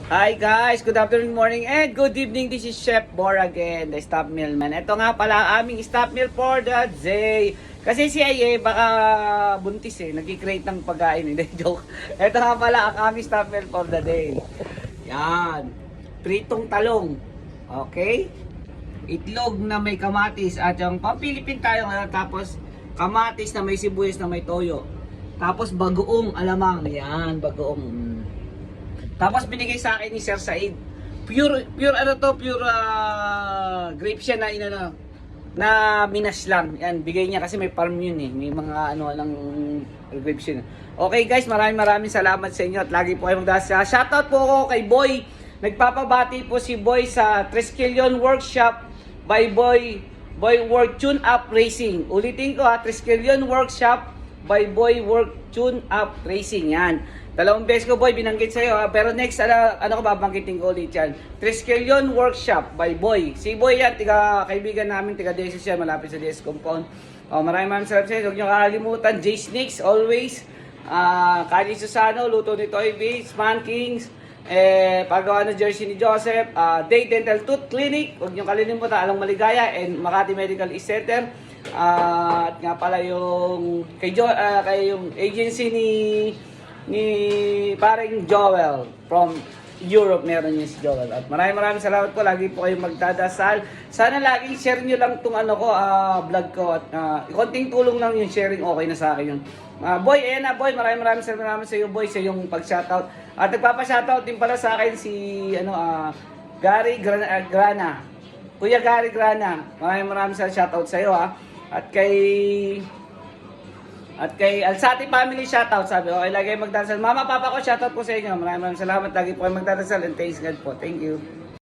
Hi guys, good afternoon, morning, and good evening. This is Chef Bor again, the staff mealman. Ito nga pala ang aming staff meal for the day. Kasi si Aye baka buntis nag-create ng pagkain, hindi joke. Ito nga pala ang aming staff meal for the day. Yan, pritong talong, okay? Itlog na may kamatis at yung pang-Pilipin tayo ngayon, tapos kamatis na may sibuyas na may toyo. Tapos bagoong alamang, yan, bagoong. Tapos binigay sa akin ni Sir Said. Pure grape siya na na minas lang. Yan, bigay niya kasi may farm yun May mga lang grapes yun. Okay guys, maraming salamat sa inyo at lagi po kayong magdasal. Shoutout po ako kay Boy. Nagpapabati po si Boy sa Triskelion Workshop by Boy Work Tune Up Racing. Ulitin ko Triskelion Workshop by Boy Work Tune Up Racing. Yan. Dalawang beses ko Boy binanggit sa'yo pero next ko babanggitin ko ulit yan. Triskelion Workshop by Boy. Si Boy yan, kaibigan namin, tiga DS siya, malapit sa DS Compound. Maraming salamat sa inyo. Huwag niyo kakalimutan, J Snakes always. Kali Susano, luto ni Toy B, Man Kings, paggawa ng jersey ni Joseph, Day Dental Tooth Clinic, huwag niyo kalimutan, Alang Maligaya, and Makati Medical Center. At nga pala yung kay yung agency ni paring Joel from Europe, meron niya si Joel. At maraming salamat po, lagi po kayong magdadasal. Sana lagi share niyo lang tong vlog ko at konting tulong lang yung sharing, okay na sa akin yun. Boy, ayan na Boy, maraming salamat sa iyo Boy sa yung pag-shoutout. At nagpapa-shoutout din pala sa akin si Gary Grana. Kuya Gary Grana, maraming shoutout sa iyo At kay Alsati family, shoutout, sabi. Okay, lagi magdasal. Mama, papa ko, shoutout po sa inyo. Maraming salamat. Lagi po kayo magdadasal and thanks God po. Thank you.